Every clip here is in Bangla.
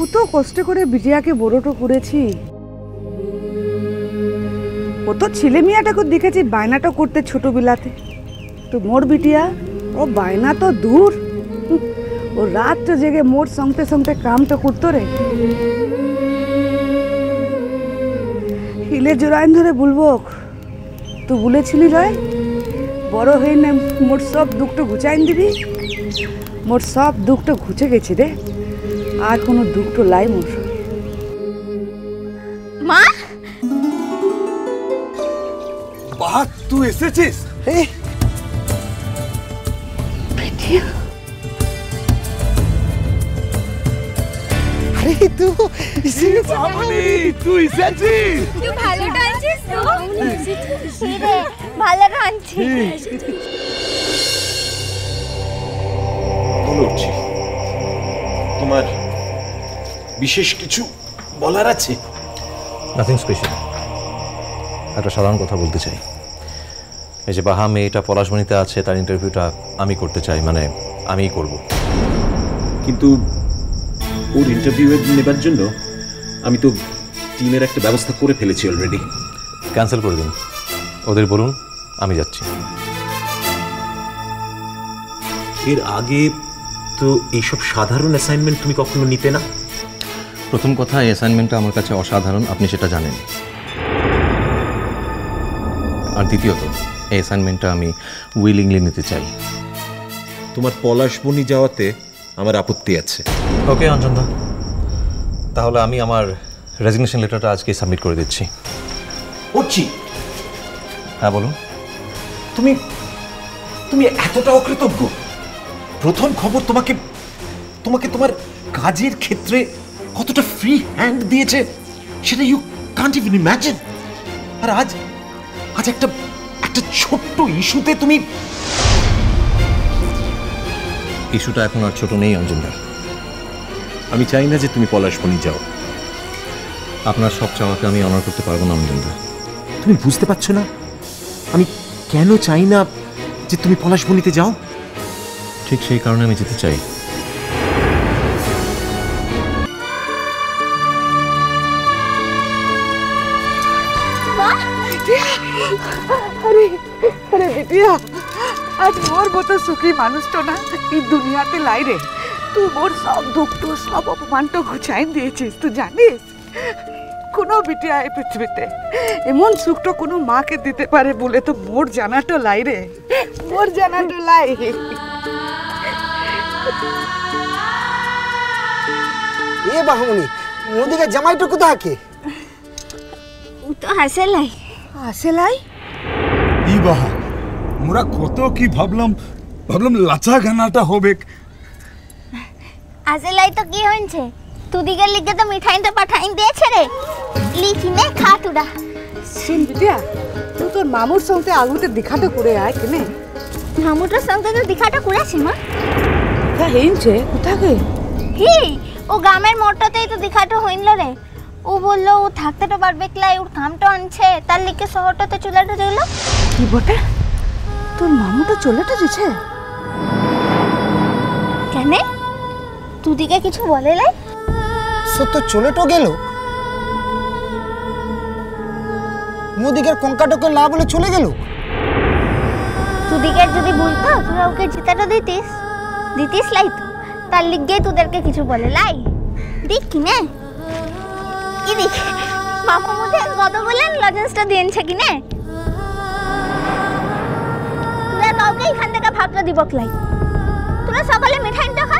কত কষ্ট করে বিটিয়াকে বড়টো করেছি। কত ছেলে মেয়েটাকে দেখেছি বায়নাটা করতে ছোটবেলাতে। তো মোর বিটিয়া ও বায়না তো দূর, ও রাত জেগে মোর সঙ্গে সঙ্গে কামটা করতো রে। হিলে জোড়াইন ধরে বলবো, তুই বলেছিলি রয় বড় হয়ে না মোর সব দুঃখটা ঘুচাইন দিবি। মোর সব দুঃখটা ঘুচে গেছে রে, আর কোনো দুঃখ লাই মোর। মা বাহ, তুই এসেছিস? বিটিয়া আরে তুই এসেছিস? তুই ভালো টানছিস তো? রে ভালো টানছিস। বলছি, তোমার বিশেষ কিছু বলার আছে? নাথিং স্পেশাল, একটা সাধারণ কথা বলতে চাই। এই যে বাহা মেয়েটা পলাশমণিতে আছে, তার ইন্টারভিউটা আমি করতে চাই, মানে আমিই করব। কিন্তু ওর ইন্টারভিউ নেবার জন্য আমি তো টিমের একটা ব্যবস্থা করে ফেলেছি অলরেডি। ক্যান্সেল করে দিন, ওদের বলুন আমি যাচ্ছি। এর আগে তো এইসব সাধারণ অ্যাসাইনমেন্ট তুমি কখনো নিতে না। প্রথম কথা, এই অ্যাসাইনমেন্টটা আমার কাছে অসাধারণ, আপনি সেটা জানেন। আর দ্বিতীয়ত, এই অ্যাসাইনমেন্টটা আমি উইলিংলি নিতে চাই। তোমার পলাশবনি যাওয়াতে আমার আপত্তি আছে। ওকে অঞ্জনদা, তাহলে আমি আমার রেজিগনেশন লেটারটা আজকে সাবমিট করে দিচ্ছি। করছি। হ্যাঁ বলুন। তুমি তুমি এতটা অকৃতজ্ঞ? প্রথম খবর তোমাকে তোমাকে তোমার কাজের ক্ষেত্রে কতটা ফ্রি হ্যান্ড দিয়েছে সেটা ইউ কান্ট ইভেন ইম্যাজিন। আর আজ আজ একটা একটা ছোট্ট ইস্যুতে তুমি। ইস্যুটা এখন আর ছোট নেই অঞ্জনদা। আমি চাই না যে তুমি পলাশবনি যাও। আপনার সব চাওয়াকে আমি অনার করতে পারবো না অঞ্জনদা। তুমি বুঝতে পারছো না আমি কেন চাই না যে তুমি পলাশবনিতে যাও? ঠিক সেই কারণে আমি যেতে চাই। আরে আরে বিটিয়া, আজ মোর মতো সুখী মানুষটা না এই দুনিয়াতে লাই রে। তুই মোর সব দুঃখটো সব অপমানটা ঘুচাইন দিয়েছিস। তুই জানিস কোনো বিটিয়া এই পৃথিবীতে এমন সুখটা কোনো মাকে দিতে পারে বলে তো মোর জানাটো লাই রে, মোর জানাটো লাই। এ বাহমনি, মোদিকে জামাইটা কোথায় কে? ও তো হাসে লাই। আসে লাই? ই বাহা, মোরা কত কি ভাবলাম লাচা গানাটা হবে। হাসে লাই তো কি হয়েছে? তুদিকে লিখে তো মিঠাই তো পাঠাই দিয়েছে রে। লিখি নে খা তুরা। শুন বিটিয়া, তুই তোর মামুর সঙ্গে আগুতে দেখাটো করে আয় কেনে। মামুটার সঙ্গে তো দেখাটা করেছি মা। তা হেনছে কোথাকে? হি ও গ্রামের মোড়টাতেই তো দেখাটা হইল রে। ও বললো ও থাকতে তো পারবে ক্লাই, ওর কামটা আনছে, তার লিখে শহরটাতে চলেটা দিল। কি বটে, তোর মামুটা চলেটা দিছে? কেন তুদিকে কিছু বলে লাই? সত্য চলে তো গেল, মোদিকের কঙ্কাটাকে লা বলে চলে গেল। তুদিকে যদি বলতো তোরা ওকে জিতাটা দিতিস লাই তো, তার লিখে তোদেরকে কিছু বলে লাই। দেখ কি না কি দেখ মামার মধ্যে কত বলেন লজেন্সটা দিয়েছে কি না। তোরা কাউকে এখান থেকে ভাগটা দিব ক্লাই। তোরা সকালে মিঠাইটা খা,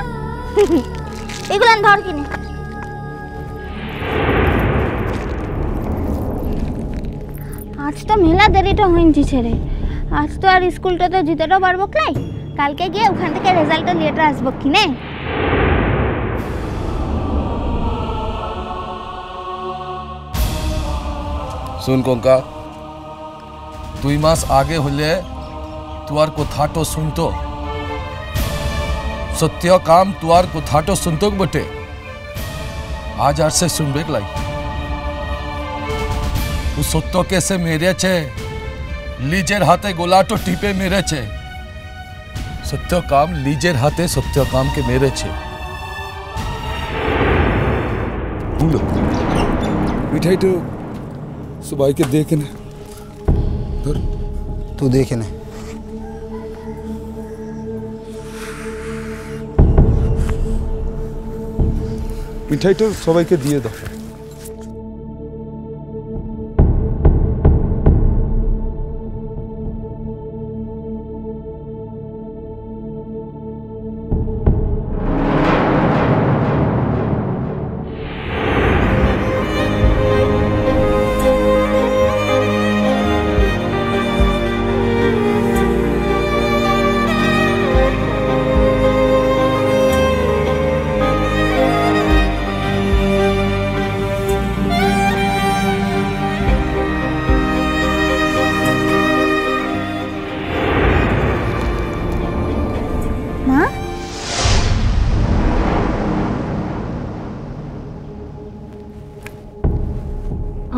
এগুলো ধর কিনে। আজ তো মেলা দেরিটা হয়েছে রে। আজ তো আর স্কুলটাতে যেতেও পারবো ক্লাই। কালকে গিয়ে ওখান থেকে রেজাল্টটা নিয়ে আসবো কিনে। শুন কঙ্কা, 2 মাস আগে হলে তোর কথাটো শুনতো, সত্য কাম তোর কথাটো শুনতো বটে। আজ আর সে শুনবে লাই। ও সত্যকে সে মেরেছে, লিজের হাতে গোলাটো টিপে মেরেছে। সত্য কাম লিজের হাতে সত্য কামকে মেরেছে। हम लोग मिठाई तो सुबह के देखने तू देखे ना মিঠাইটা সবাইকে দিয়ে দাও।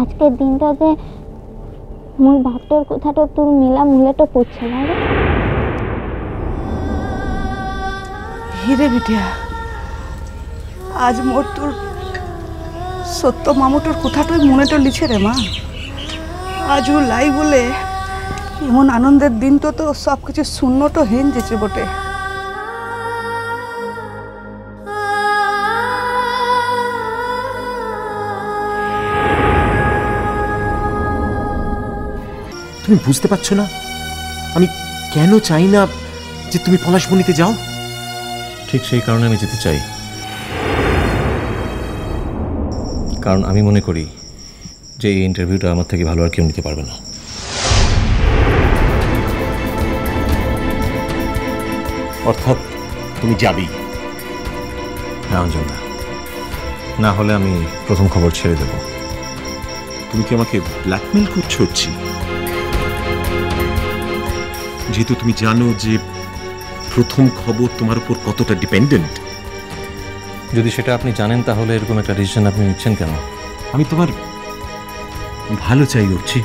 আজকের দিনটাতে মোর বাপটোর কথাটা তোর মেলা মূলেটা পড়ছে না রে। হিরে বিটিয়া, আজ মোর তোর সত্য মামুটোর কথাটাই মনেটা লিছে রে মা। আজ ও লাই বলে এমন আনন্দের দিন তো তো সব কিছু শূন্যটা হেন যেছে বটে। তুমি বুঝতে পারছো না আমি কেন চাই না যে তুমি পলাশবনিতে যাও? ঠিক সেই কারণে আমি যেতে চাই, কারণ আমি মনে করি যে এই ইন্টারভিউটা আমার থেকে ভালো আর কেউ নিতে পারবে না। অর্থাৎ তুমি যাবেই? হ্যাঁ অঞ্জনদা, না হলে আমি প্রথম খবর ছেড়ে দেব। তুমি কি আমাকে ব্ল্যাকমেল করছো? যেহেতু তুমি জানো যে প্রথম খবর তোমার উপর কতটা ডিপেন্ডেন্ট। যদি সেটা আপনি জানেন তাহলে এরকম একটা ডিসিশন আপনি নিচ্ছেন কেন? আমি তোমার ভালো চাই উঠছি।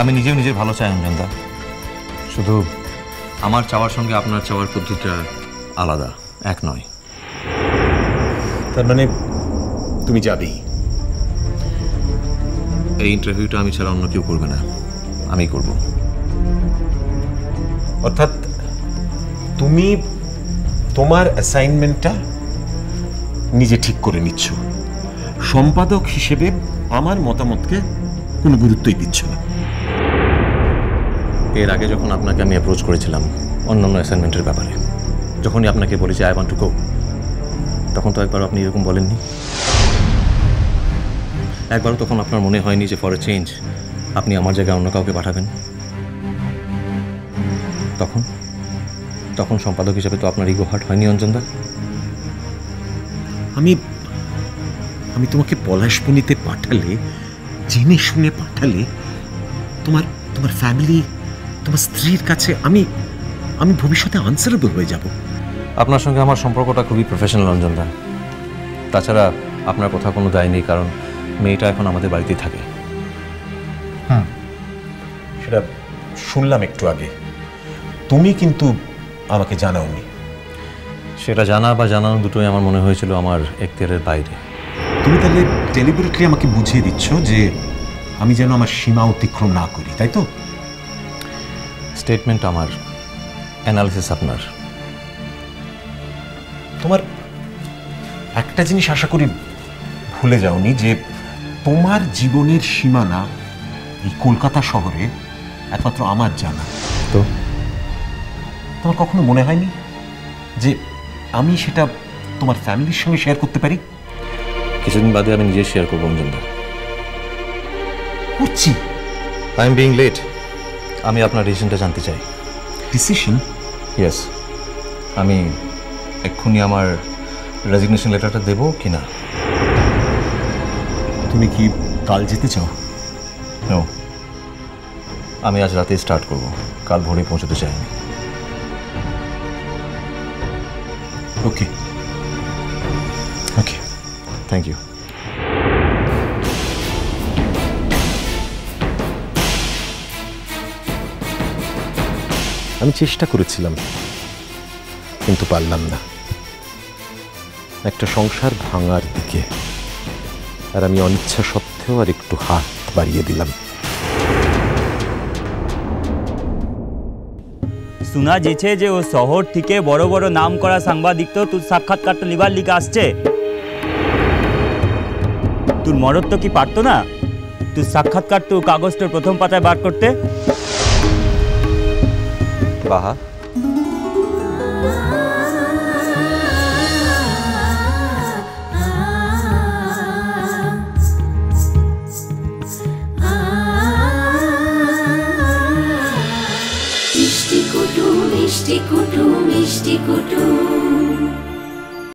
আমি নিজেও নিজের ভালো চাই অঞ্জনদা, শুধু আমার চাওয়ার সঙ্গে আপনার চাওয়ার পদ্ধতিটা আলাদা, এক নয়। তার মানে তুমি যাবেই? এই ইন্টারভিউটা আমি ছাড়া অন্য কেউ করবে না, আমি করব। অর্থাৎ তুমি তোমার অ্যাসাইনমেন্টটা নিজে ঠিক করে নিচ্ছ, সম্পাদক হিসেবে আমার মতামতকে কোনো গুরুত্বই দিচ্ছ না। এর আগে যখন আপনাকে আমি অ্যাপ্রোচ করেছিলাম অন্যান্য অ্যাসাইনমেন্টের ব্যাপারে, যখনই আপনাকে বলেছি আই ওয়ান্ট টু গো, তখন তো একবারও আপনি এরকম বলেননি। একবারও তখন আপনার মনে হয়নি যে ফর এ চেঞ্জ আপনি আমার জায়গায় অন্য কাউকে পাঠাবেন? তখন সম্পাদক হিসেবে তো আপনার ইগো হার্ট হয়নি অঞ্জনদা? আমি তোমাকে পলাশবনিতে পাঠালে, জেনে শুনে পাঠালে, তোমার ফ্যামিলি, তোমার স্ত্রীর কাছে আমি ভবিষ্যতে আনসারেবল হয়ে যাব। আপনার সঙ্গে আমার সম্পর্কটা খুবই প্রফেশনাল অঞ্জনদা। তাছাড়া আপনার কথা কোনো দায় নেই, কারণ মেয়েটা এখন আমাদের বাড়িতেই থাকে। সেটা শুনলাম একটু আগে। তুমি কিন্তু আমাকে জানাওনি। সেটা জানা বা জানানো দুটোই আমার মনে হয়েছিল আমার এখতিয়ারের বাইরে। তুমি তাহলে ডেলিবারেটলি আমাকে বুঝিয়ে দিচ্ছ যে আমি যেন আমার সীমা অতিক্রম না করি, তাই তো? স্টেটমেন্ট আমার, অ্যানালিসিস আপনার। তোমার একটা জিনিস আশা করি ভুলে যাওনি, যে তোমার জীবনের সীমানা এই কলকাতা শহরে একমাত্র আমার জানা। তো তোমার কখনো মনে হয়নি যে আমি সেটা তোমার ফ্যামিলির সঙ্গে শেয়ার করতে পারি? কিছুদিন বাদে আমি নিজে শেয়ার করবো অঞ্জনদা। করছি। I am being late. আমি আপনার ডিসিশনটা জানতে চাই। ডিসিশন? ইয়েস, আমি এক্ষুনি আমার রেজিগনেশন লেটারটা দেবো কি না? তুমি কি কাল যেতে চাও? নো, আমি আজ রাতে স্টার্ট করব, কাল ভোরে পৌঁছতে চাই আমি। ওকে ওকে, থ্যাংক ইউ। আমি চেষ্টা করেছিলাম কিন্তু পারলাম না। একটা সংসার ভাঙার দিকে আর আমি অনিচ্ছা সত্ত্বেও আর একটু হাত বাড়িয়ে দিলাম। শোনা যেছে যে ও শহর থেকে বড় বড় নাম করা সাংবাদিক তো তোর সাক্ষাৎকারটা লিবার লিখে আসছে। তোর মরদ তো কি পারতো না তোর সাক্ষাৎকার তো কাগজটার প্রথম পাতায় বার করতে? বাহা, মিষ্টি কুটু মিষ্টি কুটু মিষ্টি কুটু।